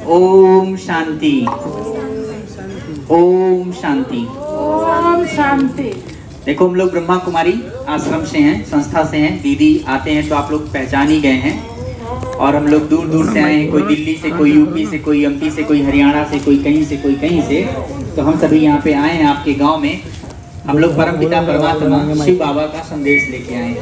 ओम शांति, ओम शांति, ओम शांति। देखो हम लोग ब्रह्मा कुमारी आश्रम से हैं, संस्था से हैं। दीदी आते हैं तो आप लोग पहचान ही गए हैं। और हम लोग दूर दूर से आए हैं, कोई दिल्ली से, कोई यूपी से, कोई एमपी से, कोई हरियाणा से, कोई कहीं से, कोई कहीं से। तो हम सभी यहाँ पे आए हैं आपके गांव में। हम लोग परमपिता परमात्मा शिव बाबा का संदेश लेके आए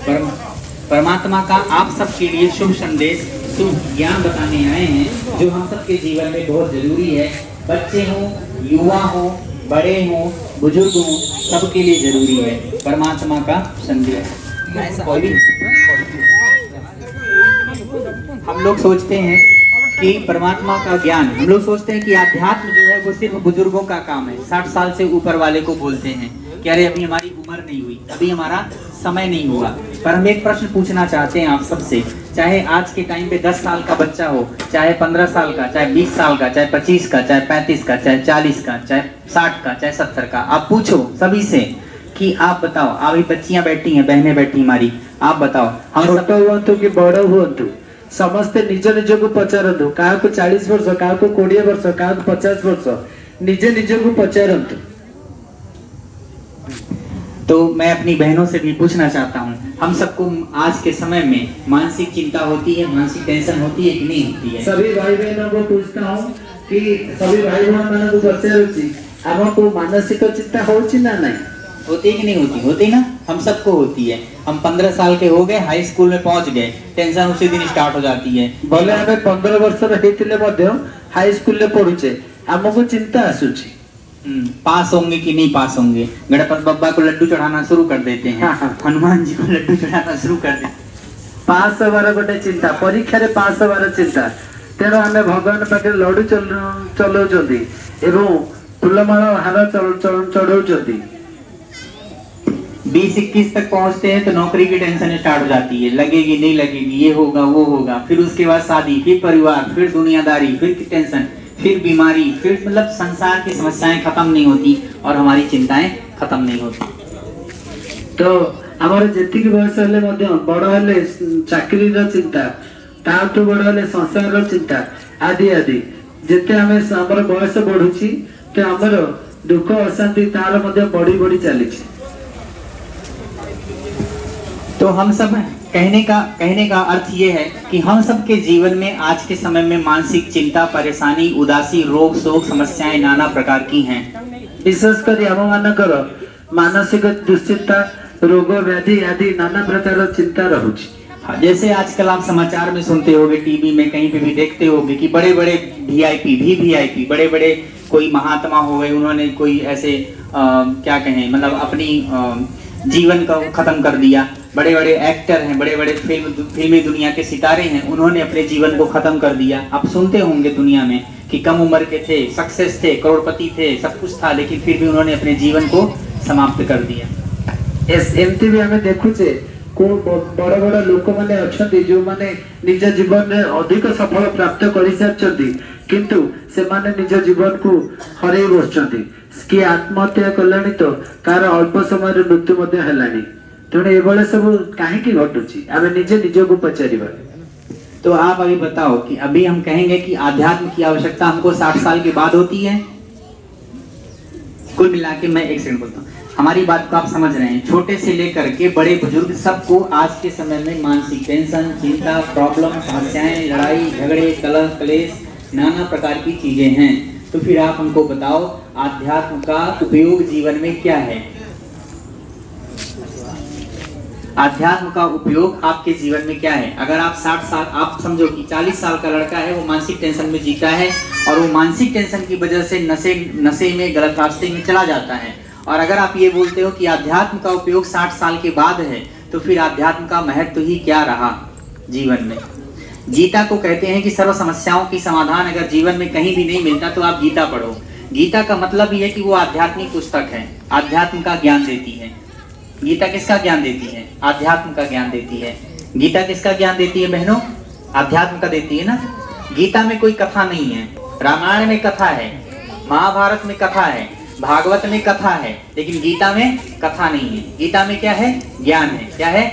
हैं। परमात्मा का आप सबके लिए शुभ संदेश, शुभ ज्ञान बताने आए हैं, जो हम सबके जीवन में बहुत जरूरी है। बच्चे हों, युवा हों, बड़े हों, बुजुर्ग हों, सबके लिए जरूरी है परमात्मा का संदेश। हम लोग सोचते हैं कि परमात्मा का ज्ञान, हम लोग सोचते हैं कि अध्यात्म जो है वो सिर्फ बुजुर्गों का काम है। 60 साल से ऊपर वाले को बोलते हैं कि अरे अभी हमारी उम्र नहीं हुई, अभी हमारा समय नहीं हुआ। पर हम एक प्रश्न पूछना चाहते हैं आप सबसे, चाहे आज के टाइम पे 10 साल का बच्चा हो, चाहे 15 साल का, चाहे 20 साल का, चाहे 25 का, चाहे 35 का, चाहे 40 का, चाहे 60 का, चाहे 70 का, आप पूछो सभी से कि आप बताओ, अभी बच्चियां बैठी हैं, बहनें बैठी हमारी, आप बताओ, हम छोट हुआ कि बड़ हुआ समस्ते निज निज को पचारतु, क्या 40 वर्ष, क्या 20 वर्ष, क्या 50 वर्ष, निजे निज को पचारतु। तो मैं अपनी बहनों से भी पूछना चाहता हूँ, हम सबको आज के समय में मानसिक चिंता होती है, मानसिक टेंशन होती है कि नहीं होती है? सभी भाई बहनों को पूछता हूँ कि सभी भाई बहन मान को पचारुची हमको मानसिक चिंता होची ना नहीं? होती है कि नहीं होती? होती ना, हम सबको होती है। हम 15 साल के हो गए, हाई स्कूल में पहुंच गए, टेंशन उसी दिन स्टार्ट हो जाती है। भले हमें 15 वर्ष रही हाई स्कूल में पढ़ुचे, हमको चिंता आसुची पास होंगे कि नहीं पास होंगे। गणपति बब्बा को लड्डू चढ़ाना शुरू कर देते हैं, हनुमान जी को लड्डू चढ़ाना शुरू कर देते हैं। पास हबार गोटे चिंता, परीक्षा रे पास हबार चिंता। तेणु आम भगवान पाखे लड्डू चलाउछंती एवं फूलमाल हार चढ़ाउछंती। 20-21 तक पहुंचते हैं तो नौकरी की टेंशन स्टार्ट हो जाती है, लगेगी नहीं लगेगी, ये होगा वो होगा। फिर उसके बाद शादी, फिर परिवार, फिर दुनियादारी, फिर टेंशन, फिर बीमारी, फिर मतलब संसार की समस्याएं खत्म नहीं होती और हमारी चिंताएं खत्म नहीं होती। तो हमारे जेतिक बयस हेले मध्य बड़ हेले चाकरी रो चिंता, ताठू बड़ हेले संसार रो चिंता आदि आदि। जेते हमें हमर बयस बढ़ुची तो हमर दुख अशांति तार मध्य बढ़ी बढ़ी चली। तो हम सब कहने का अर्थ ये है कि हम सब के जीवन में आज के समय में मानसिक चिंता, परेशानी, उदासी, रोग शोक, समस्याएं नाना प्रकार की हैं। विशेषकर हम मानकर मानसिक दुश्चिंता, रोग व्याधि आदि नाना प्रकार चिंता रहुची। जैसे आजकल आप समाचार में सुनते होगे, टीवी में कहीं पे भी देखते होगे कि बड़े बड़े वीआईपी, बड़े बड़े कोई महात्मा हो गए, उन्होंने कोई ऐसे क्या कहें, मतलब अपनी जीवन को खत्म कर दिया। बड़े बड़े एक्टर हैं, बड़े बड़े फिल्मी दुनिया के सितारे हैं, उन्होंने अपने जीवन को खत्म कर दिया। आप सुनते होंगे दुनिया में कि कम उम्र के थे, सक्सेस थे, करोड़पति थे, सब कुछ था, लेकिन फिर भी उन्होंने अपने जीवन को समाप्त कर दिया। एमती भी हमें देखुचे को बड़ बड़ लोक माने अछंती जो माने निज जीवन में अधिक सफल प्राप्त कर सारछंती, किंतु से माने निज जीवन को हरई बसछंती। कि आत्महत्या कलानी तो कार अल्प समय मृत्यु मध्य हेलानी। तेणु एभले सब कहीं घटुची, आमे निजे निज को पचारिबा। तो आप अभी बताओ कि अभी हम कहेंगे कि आध्यात्म की आवश्यकता हमको 60 साल के बाद होती है? कुल मिला के मैं एक सेकंड बोलता हूँ, हमारी बात को आप समझ रहे हैं। छोटे से लेकर के बड़े बुजुर्ग सबको आज के समय में मानसिक टेंशन, चिंता, प्रॉब्लम, समस्याएं, लड़ाई झगड़े, कलह कलेश, नाना प्रकार की चीजें हैं। तो फिर आप हमको बताओ, आध्यात्म का उपयोग जीवन में क्या है? आध्यात्म का उपयोग आपके जीवन में क्या है? अगर आप 60 साल, आप समझो कि 40 साल का लड़का है, वो मानसिक टेंशन में जीता है और वो मानसिक टेंशन की वजह से नशे में, गलत रास्ते में चला जाता है। और अगर आप ये बोलते हो कि आध्यात्म का उपयोग 60 साल के बाद है, तो फिर आध्यात्म का महत्व ही क्या रहा जीवन में? गीता को कहते हैं कि सर्व समस्याओं की समाधान अगर जीवन में कहीं भी नहीं मिलता तो आप गीता पढ़ो। गीता का मतलब ये है कि वो आध्यात्मिक पुस्तक है, आध्यात्म का ज्ञान देती है। गीता किसका ज्ञान देती है? आध्यात्म का ज्ञान देती है। गीता किसका ज्ञान देती है बहनों? आध्यात्म का देती है ना। गीता में कोई कथा नहीं है, रामायण में कथा है, महाभारत में कथा है, भागवत में कथा है, लेकिन गीता में कथा नहीं है। गीता में क्या है? ज्ञान है। क्या है?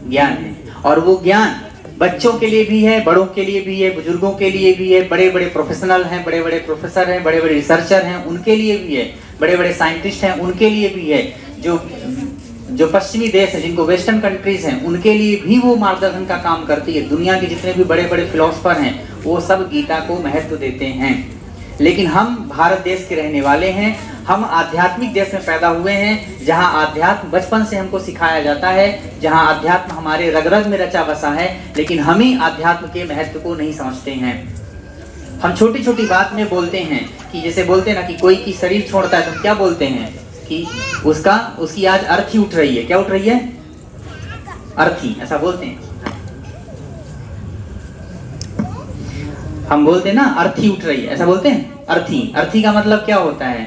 ज्ञान है। और वो ज्ञान बच्चों के लिए भी है, बड़ों के लिए भी है, बुजुर्गों के लिए भी है, बड़े बड़े प्रोफेशनल हैं, बड़े बड़े प्रोफेसर हैं, बड़े बड़े रिसर्चर हैं, उनके लिए भी है, बड़े बड़े साइंटिस्ट हैं, उनके लिए भी है, जो पश्चिमी देश है, जिनको वेस्टर्न कंट्रीज हैं, उनके लिए भी वो मार्गदर्शन का काम करती है। दुनिया के जितने भी बड़े बड़े फिलोसफर हैं वो सब गीता को महत्व देते हैं। लेकिन हम भारत देश के रहने वाले हैं, हम आध्यात्मिक देश में पैदा हुए हैं, जहाँ आध्यात्म बचपन से हमको सिखाया जाता है, जहाँ आध्यात्म हमारे रग रग में रचा बसा है, लेकिन हम ही आध्यात्म के महत्व को नहीं समझते हैं। हम छोटी छोटी बात में बोलते हैं कि जैसे बोलते हैं ना कि कोई की शरीर छोड़ता है तो क्या बोलते हैं कि उसकी आज अर्थी उठ रही है। क्या उठ रही है? अर्थी, ऐसा बोलते हैं। हम बोलते हैं ना अर्थी उठ रही है, ऐसा बोलते हैं। अर्थी, अर्थी का मतलब क्या होता है?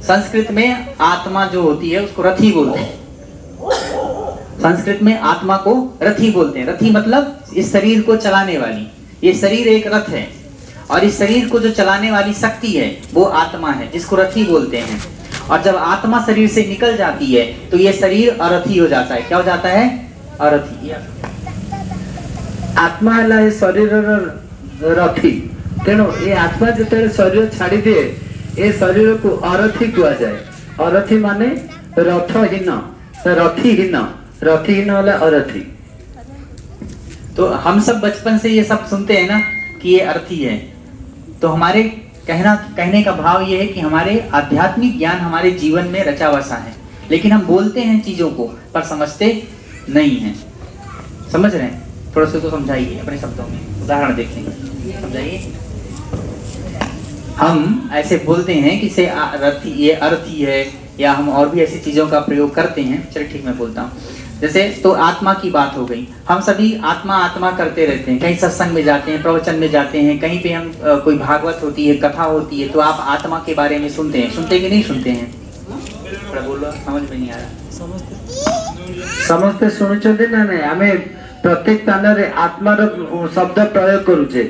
संस्कृत में आत्मा जो होती है उसको रथी बोलते हैं। संस्कृत में आत्मा को रथी बोलते हैं। रथी मतलब इस शरीर को चलाने वाली। ये शरीर एक रथ है और इस शरीर को जो चलाने वाली शक्ति है वो आत्मा है, जिसको रथी बोलते हैं। और जब आत्मा शरीर से निकल जाती है तो ये शरीर अरथी हो जाता है। क्या हो जाता है? अरथी। आत्मा है शरीर रथी, तेणु ये आत्मा जो शरीर छाड़ी दिए ये शरीर को अरथी कहा जाए। अरथी माने रथहीन, रथीहीन, रथीहीन वाला अरथी। तो हम सब बचपन से ये सब सुनते हैं ना कि ये अर्थी है, तो हमारे कहने का भाव ये है कि हमारे आध्यात्मिक ज्ञान हमारे जीवन में रचा बसा है, लेकिन हम बोलते हैं चीजों को पर समझते नहीं हैं। समझ रहे हैं? थोड़ा सा तो समझाइए अपने शब्दों में, उदाहरण देख लेंगे, समझाइए। हम ऐसे बोलते हैं कि से ये अर्थी है, या हम और भी ऐसी चीजों का प्रयोग करते हैं। चलिए ठीक, मैं बोलता हूँ। जैसे तो आत्मा की बात हो गई, हम सभी आत्मा आत्मा करते रहते हैं। कहीं सत्संग में जाते हैं, प्रवचन में जाते हैं, कहीं पे हम कोई भागवत होती है, कथा होती है, तो आप आत्मा के बारे में सुनते हैं। सुनते कि नहीं सुनते हैं? थोड़ा बोलो, समझ में नहीं आ रहा। समझते शुणुचंदी ना नहीं? आमे प्रत्येक स्थान रे आत्मार शब्द प्रयोग करूचे।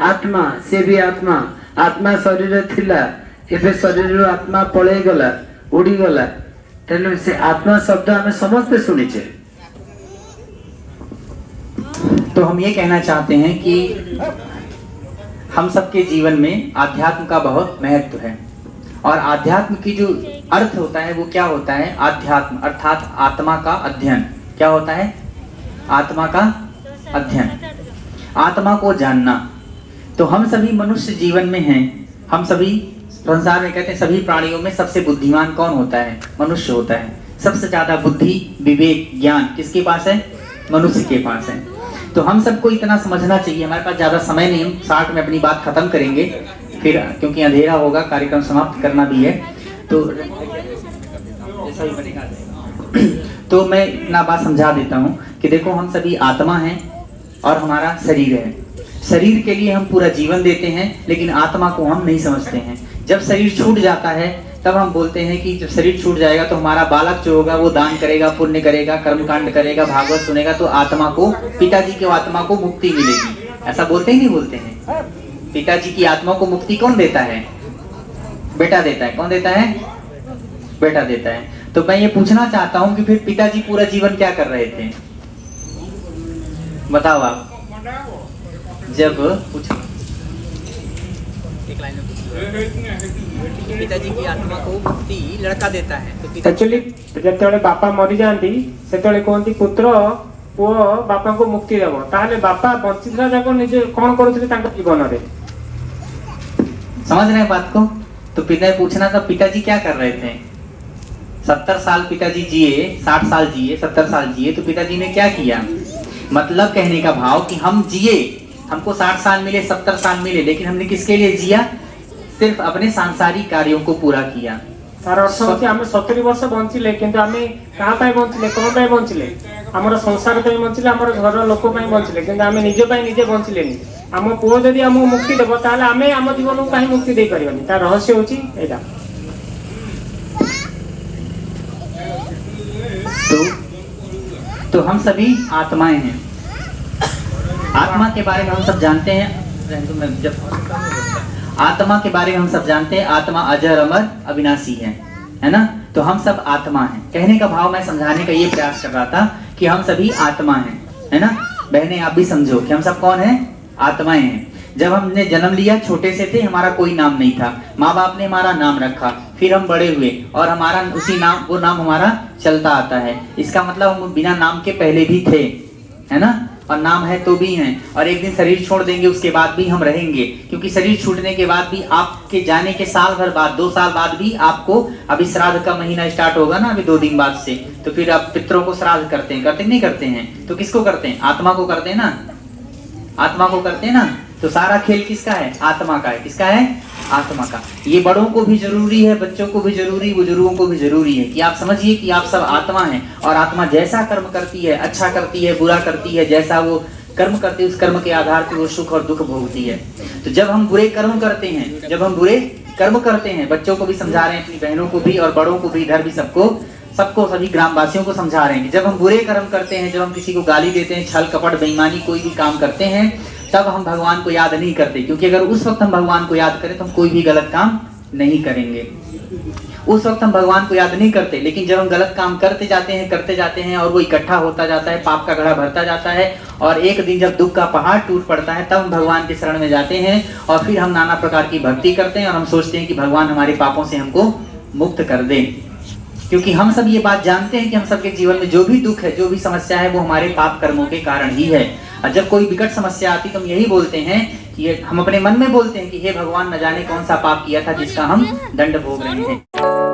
आत्मा से भी आत्मा, आत्मा शरीर थिला, एबे शरीर आत्मा पळेई गला, उड़ी गला, तेणु से आत्मा शब्द हमें समझते सुनिचे। तो हम ये कहना चाहते हैं कि हम सबके जीवन में आध्यात्म का बहुत महत्व है। और आध्यात्म की जो अर्थ होता है वो क्या होता है? आध्यात्म अर्थात आत्मा का अध्ययन। क्या होता है? आत्मा का अध्ययन, आत्मा को जानना। तो हम सभी मनुष्य जीवन में हैं, हम सभी संसार में कहते हैं सभी प्राणियों में सबसे बुद्धिमान कौन होता है? मनुष्य होता है। सबसे ज्यादा बुद्धि, विवेक, ज्ञान किसके पास है? मनुष्य के पास है। तो हम सबको इतना समझना चाहिए। हमारे पास ज्यादा समय नहीं, हम 60 में अपनी बात खत्म करेंगे फिर, क्योंकि अंधेरा होगा, कार्यक्रम समाप्त करना भी है। तो जैसा ही बनेगा। तो मैं इतना बात समझा देता हूँ कि देखो, हम सभी आत्मा हैं और हमारा शरीर है। शरीर के लिए हम पूरा जीवन देते हैं, लेकिन आत्मा को हम नहीं समझते हैं। जब शरीर छूट जाता है तब हम बोलते हैं कि जब शरीर छूट जाएगा तो हमारा बालक जो होगा वो दान करेगा, पुण्य करेगा, कर्मकांड करेगा, भागवत सुनेगा, तो आत्मा को, पिताजी की आत्मा को मुक्ति मिलेगी। ऐसा बोलते ही नहीं बोलते हैं? पिताजी की आत्मा को मुक्ति कौन देता है? बेटा देता है। कौन देता है? बेटा देता है। तो मैं ये पूछना चाहता हूँ कि फिर पिताजी पूरा जीवन क्या कर रहे थे? बताओ आप। जब पूछो, एक लाइन में पिताजी की आत्मा को मुक्ति लड़का देता है। तो एक्चुअली जेतेबेले बापा मरी जाती सेतेबेले कहती पुत्र पुओ बापा को मुक्ति देव, ताहले बापा बंचिला जाक निजे कौन करुथिले तांको जीवन रे? समझ रहे हैं बात को? तो पिता पूछना था पिताजी क्या कर रहे थे? 70 साल पिताजी जिए, 60 साल जिए, 70 साल जिए, तो पिताजी ने क्या किया? मतलब कहने का भाव कि हम जिए, हमको 60 साल मिले, 70 साल मिले, लेकिन हमने किसके लिए जिया? सिर्फ अपने सांसारिक कार्यों को पूरा किया। तार अर्थ होची आमे 70 वर्ष बंचिले, किंतु आमे कहा पाए बंचिले, कोन पाए बंचिले? हमर संसार पाए बंचिले, हमर घर लोक पाए बंचिले, किंतु आमे निज पाए निजे बंचिलेनी। आम पुओ जदि हमको मुक्ति देव ताहले आमे आम जीवन को काहे मुक्ति दे परिबानी? तार रहस्य होची एटा। तो हम सभी आत्माएं हैं। आत्मा के बारे में हम सब जानते हैं। आत्मा के बारे में हम सब जानते हैं, आत्मा अजर अमर अविनाशी है ना? तो हम सब आत्मा हैं। कहने का भाव मैं समझाने का ये प्रयास कर रहा था कि हम सभी आत्मा हैं, है ना? बहनें आप भी समझो कि हम सब कौन हैं? आत्माएं हैं। जब हमने जन्म लिया, छोटे से थे, हमारा कोई नाम नहीं था, माँ बाप ने हमारा नाम रखा, फिर हम बड़े हुए और हमारा उसी नाम, वो नाम हमारा चलता आता है। इसका मतलब हम बिना नाम के पहले भी थे, है ना, और नाम है तो भी हैं, और एक दिन शरीर छोड़ देंगे, उसके बाद भी हम रहेंगे, क्योंकि शरीर छूटने के बाद भी, आपके जाने के साल भर बाद, 2 साल बाद भी आपको, अभी श्राद्ध का महीना स्टार्ट होगा ना, अभी 2 दिन बाद से, तो फिर आप पितरों को श्राद्ध करते हैं, करते नहीं करते हैं? तो किसको करते हैं? आत्मा को करते हैं ना, आत्मा को करते हैं ना। तो सारा खेल किसका है? आत्मा का है। किसका है? आत्मा का। ये बड़ों को भी जरूरी है, बच्चों को भी जरूरी, बुजुर्गों को भी जरूरी है कि आप समझिए कि आप सब आत्मा हैं, और आत्मा जैसा कर्म करती है, अच्छा करती है, बुरा करती है, जैसा वो कर्म करती है, उस कर्म के आधार पर वो सुख और दुख भोगती है। तो जब हम बुरे कर्म करते हैं, जब हम बुरे कर्म करते हैं, बच्चों को भी समझा रहे हैं, अपनी बहनों को भी, और बड़ों को भी, इधर भी सबको सभी ग्रामवासियों को समझा रहे हैं कि जब हम बुरे कर्म करते हैं, जब हम किसी को गाली देते हैं, छल कपट बेईमानी कोई भी काम करते हैं, तब हम भगवान को याद नहीं करते, क्योंकि अगर उस वक्त हम भगवान को याद करें तो हम कोई भी गलत काम नहीं करेंगे। उस वक्त हम भगवान को याद नहीं करते, लेकिन जब हम गलत काम करते जाते हैं और वो इकट्ठा होता जाता है, पाप का घड़ा भरता जाता है, और एक दिन जब दुख का पहाड़ टूट पड़ता है, तब हम भगवान के शरण में जाते हैं, और फिर हम नाना प्रकार की भक्ति करते हैं, और हम सोचते हैं कि भगवान हमारे पापों से हमको मुक्त कर दे। क्योंकि हम सब ये बात जानते हैं कि हम सबके जीवन में जो भी दुख है, जो भी समस्या है, वो हमारे पाप कर्मों के कारण ही है। और जब कोई विकट समस्या आती तो हम यही बोलते हैं कि हम अपने मन में बोलते हैं कि हे भगवान, न जाने कौन सा पाप किया था जिसका हम दंड भोग रहे हैं।